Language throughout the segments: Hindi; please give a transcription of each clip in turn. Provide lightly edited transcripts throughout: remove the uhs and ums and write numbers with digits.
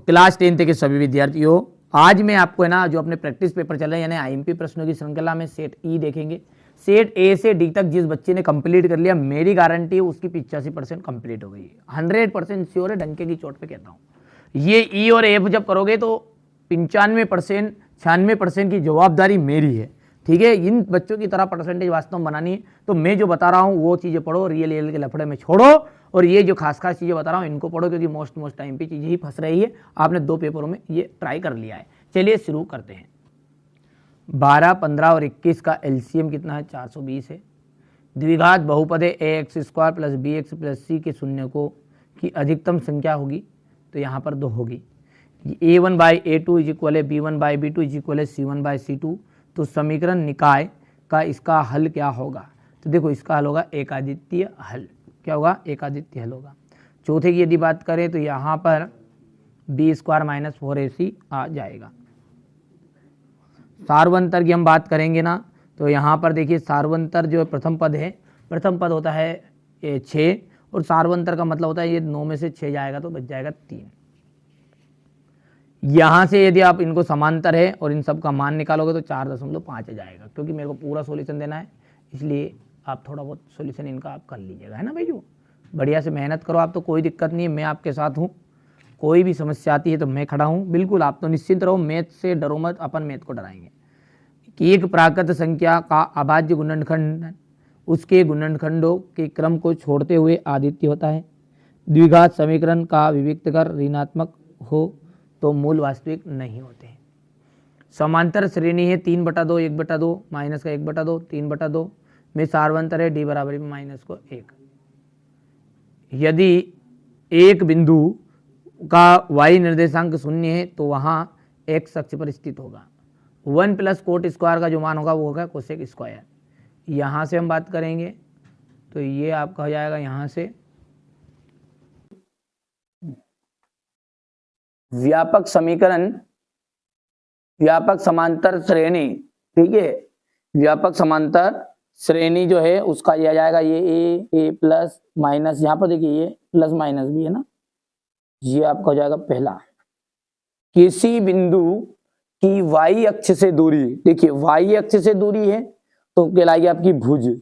क्लास 10 के सभी विद्यार्थियों, आज मैं आपको है ना जो अपने प्रैक्टिस पेपर चल रहे हैं यानी आईएमपी प्रश्नों की श्रृंखला में सेट ई देखेंगे। सेट ए से डी तक जिस बच्चे ने कंप्लीट कर लिया, मेरी गारंटी है उसकी 85% कंप्लीट हो गई है। 100% श्योर है, डंके की चोट पे कहता हूँ। ये ई और एफ जब करोगे तो 95% 96% की जवाबदारी मेरी है। ठीक है, इन बच्चों की तरह परसेंटेज वास्तव में बनानी है, तो मैं जो बता रहा हूँ वो चीज़ें पढ़ो, रियल के लफड़े में छोड़ो, और ये जो खास चीज़ें बता रहा हूँ इनको पढ़ो, क्योंकि मोस्ट टाइम पे चीज़ें ही फंस रही है। आपने 2 पेपरों में ये ट्राई कर लिया है। चलिए शुरू करते हैं। 12, 15 और 21 का एलसीएम कितना है? 420 है। द्विघात बहुपद है ax² plus bx plus c के शून्य को की अधिकतम संख्या होगी, तो यहाँ पर 2 होगी। a1/a2 इज इक्वल है b1/b2 इज इक्वल है c1/c2। तो समीकरण निकाय का इसका हल क्या होगा? तो देखो इसका हल होगा एकादित्य हल। क्या होगा? एकादित्य हल होगा। चौथे की यदि बात करें तो यहाँ पर b² माइनस 4ac आ जाएगा। सार्वंतर की हम बात करेंगे ना, तो यहाँ पर देखिए सार्वंतर जो प्रथम पद है, प्रथम पद होता है 6, और सार्वंतर का मतलब होता है ये 9 में से 6 जाएगा तो बच जाएगा 3। यहाँ से यदि आप इनको समांतर है और इन सब का मान निकालोगे तो 4.5 आ जाएगा। क्योंकि मेरे को पूरा सॉल्यूशन देना है, इसलिए आप थोड़ा बहुत सॉल्यूशन इनका आप कर लीजिएगा, है ना भाई। जो बढ़िया से मेहनत करो आप, तो कोई दिक्कत नहीं है, मैं आपके साथ हूँ। कोई भी समस्या आती है तो मैं खड़ा हूँ, बिल्कुल आप तो निश्चिंत रहो, मैथ से डरो मत, अपन मैथ को डराएंगे। कि एक प्राकृत संख्या का अभाज्य गुणनखंड उसके गुणनखंडों के क्रम को छोड़ते हुए आदित्य होता है। द्विघात समीकरण का विविक्त कर ऋणात्मक हो तो मूल वास्तविक नहीं होते। समांतर श्रेणी है 3/2, 1/2, माइनस का 1/2, 3/2 में सार्वंतर है d बराबर माइनस को 1। यदि एक बिंदु का y निर्देशांक 0 है तो वहाँ x अक्ष पर स्थित होगा। 1 प्लस कोट स्क्वायर का जो मान होगा वो होगा कोसेक स्क्वायर। यहाँ से हम बात करेंगे तो ये आपका हो जाएगा यहाँ से व्यापक समीकरण, व्यापक समांतर श्रेणी। ठीक है, व्यापक समांतर श्रेणी जो है उसका यह जाएगा ये a प्लस माइनस, यहाँ पर देखिए ये प्लस माइनस भी है ना, ये आपका हो जाएगा पहला। किसी बिंदु की y अक्ष से दूरी, देखिए y अक्ष से दूरी है तो कहलाएगी आपकी भुज,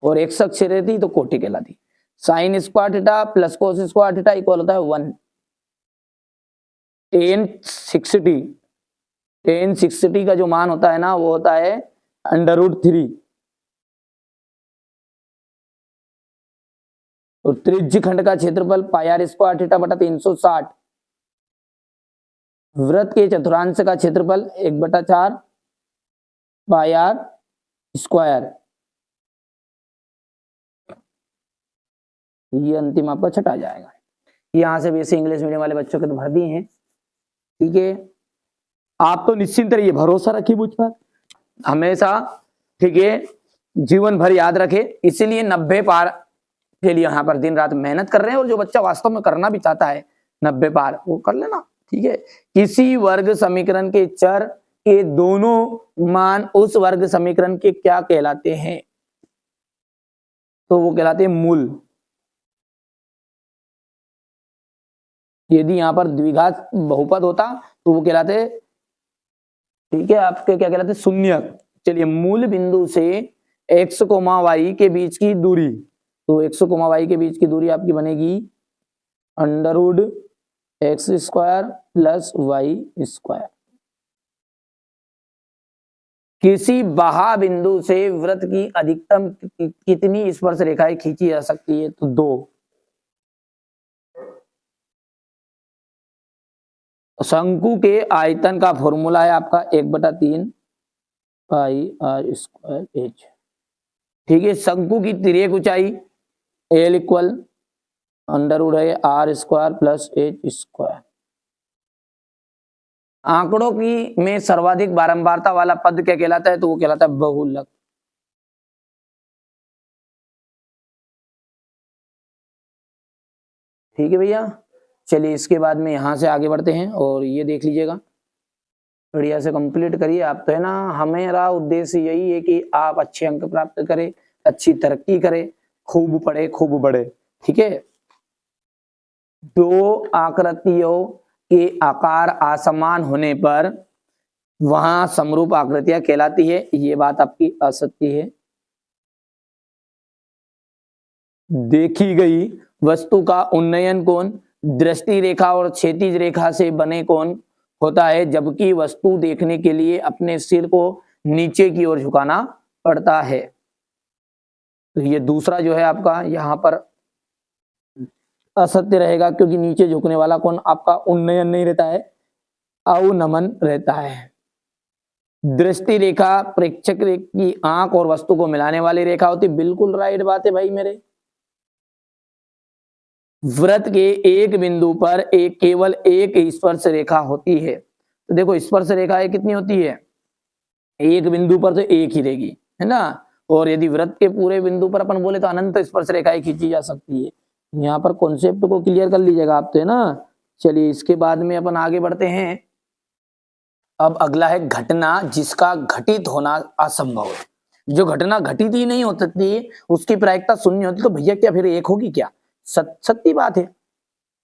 और x अक्ष रहती तो कोटि कहलाती। Sine square theta plus cos square theta equal होता है 1। tan 60 का जो मान होता है ना वो होता है √3। और त्रिज्य खंड का क्षेत्रफल πr² थीटा बटा 360। वृत्त के चतुर्थांश का क्षेत्रफल 1/4 πr²। ये अंतिम आपका छठा जाएगा। यहां से वैसे इंग्लिश मीडियम वाले बच्चों के तो भर दिए हैं। ठीक है, आप तो निश्चिंत रहिए, भरोसा रखिए मुझ पर हमेशा। ठीक है, जीवन भर याद रखे। इसीलिए 90 पार के लिए यहाँ पर दिन रात मेहनत कर रहे हैं, और जो बच्चा वास्तव में करना भी चाहता है 90 पार वो कर लेना। ठीक है, किसी वर्ग समीकरण के चर के दोनों मान उस वर्ग समीकरण के क्या कहलाते हैं? तो वो कहलाते हैं मूल। यदि यहाँ पर द्विघात बहुपद होता तो वो कहलाते, ठीक है, आपके क्या कहलाते? शून्यक। चलिए, मूल बिंदु से x, y के बीच की दूरी, तो x, y के बीच की दूरी आपकी बनेगी √x² प्लस y²। किसी बाह्य बिंदु से वृत्त की अधिकतम कितनी स्पर्श रेखाएं खींची जा सकती है? तो 2। शंकु के आयतन का फॉर्मूला है आपका 1/3 πr²h। ठीक है, शंकु की तिर्यक ऊंचाई l equal √r² plus h²। आंकड़ों की में सर्वाधिक बारंबारता वाला पद क्या कहलाता है? तो वो कहलाता है बहुलक। ठीक है भैया, चलिए इसके बाद में यहां से आगे बढ़ते हैं, और ये देख लीजिएगा, बढ़िया से कंप्लीट करिए आप। तो है ना, हमारा उद्देश्य यही है कि आप अच्छे अंक प्राप्त करें, अच्छी तरक्की करें, खूब पढ़े खूब बढ़े। ठीक है। दो आकृतियों के आकार असमान होने पर वहां समरूप आकृतियां कहलाती है। ये बात आपकी असत्य है। देखी गई वस्तु का उन्नयन कोण दृष्टि रेखा और क्षैतिज रेखा से बने कोण होता है, जबकि वस्तु देखने के लिए अपने सिर को नीचे की ओर झुकाना पड़ता है। तो ये दूसरा जो है आपका यहाँ पर असत्य रहेगा, क्योंकि नीचे झुकने वाला कोण आपका उन्नयन नहीं रहता है, अवनमन रहता है। दृष्टि रेखा प्रेक्षक की आंख और वस्तु को मिलाने वाली रेखा होती। बिल्कुल राइट बात है भाई मेरे। वृत्त के एक बिंदु पर केवल एक स्पर्श रेखा होती है। तो देखो स्पर्श रेखाएं कितनी होती है, एक बिंदु पर तो एक ही रहेगी, है ना। और यदि वृत्त के पूरे बिंदु पर अपन बोले तो अनंत स्पर्श रेखाएं खींची जा सकती है। यहाँ पर कॉन्सेप्ट को क्लियर कर लीजिएगा आप, तो है ना। चलिए इसके बाद में अपन आगे बढ़ते हैं। अब अगला है घटना जिसका घटित होना असंभव है। जो घटना घटित ही नहीं होती उसकी प्रायिकता शून्य होती, तो भैया क्या फिर एक होगी क्या? सत्य बात है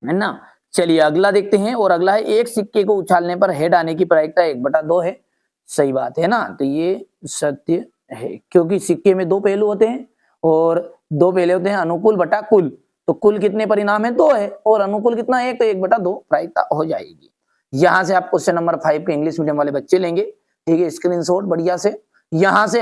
ना। चलिए अगला देखते हैं। और अगला है एक सिक्के को उछालने पर हेड आने की प्रायिकता 1/2 है। सही बात है ना। तो ये सत्य है, क्योंकि सिक्के में दो पहलू होते हैं और दो पहले होते हैं अनुकूल बटा कुल। तो कुल कितने परिणाम है? 2 है, और अनुकूल कितना? 1, तो 1/2 प्रायिकता हो जाएगी। यहां से आप क्वेश्चन नंबर 5 के इंग्लिश मीडियम वाले बच्चे लेंगे, ठीक है, स्क्रीनशॉट बढ़िया से। यहां से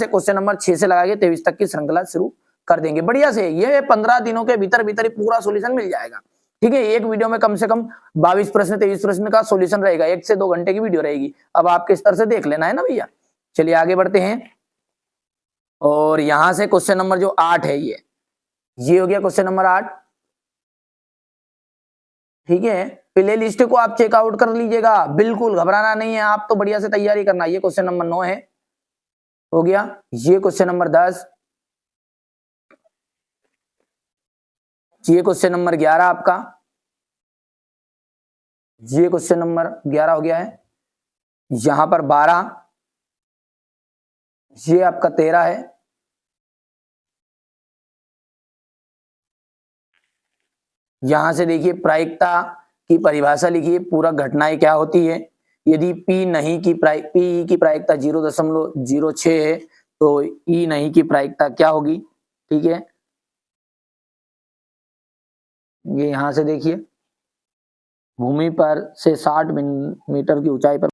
क्वेश्चन नंबर 6 से लगा के 23 तक की श्रृंखला शुरू कर देंगे बढ़िया से। ये 15 दिनों के भीतर ही पूरा सॉल्यूशन मिल जाएगा, ठीक है। एक वीडियो में कम से कम 22 प्रश्न 23 प्रश्न का सॉल्यूशन रहेगा। 1 से 2 घंटे की वीडियो रहेगी। अब आपके स्तर से देख लेना है ना भैया। चलिए आगे बढ़ते हैं। और यहां से क्वेश्चन नंबर जो 8 है, ये हो गया क्वेश्चन नंबर 8, ठीक है। प्ले लिस्ट को आप चेकआउट कर लीजिएगा, बिल्कुल घबराना नहीं है, आप तो बढ़िया से तैयारी करना। ये क्वेश्चन नंबर 9 है, हो गया। ये क्वेश्चन नंबर 10, ये क्वेश्चन नंबर 11 आपका, ये क्वेश्चन नंबर 11 हो गया है। यहां पर 12, ये आपका 13 है। यहां से देखिए प्रायिकता की परिभाषा लिखिए, पूरा घटनाएं क्या होती है। यदि P नहीं की P की प्रायिकता 0.06 है तो E नहीं की प्रायिकता क्या होगी, ठीक है। ये यहां से देखिए, भूमि पर से 60 मीटर की ऊंचाई पर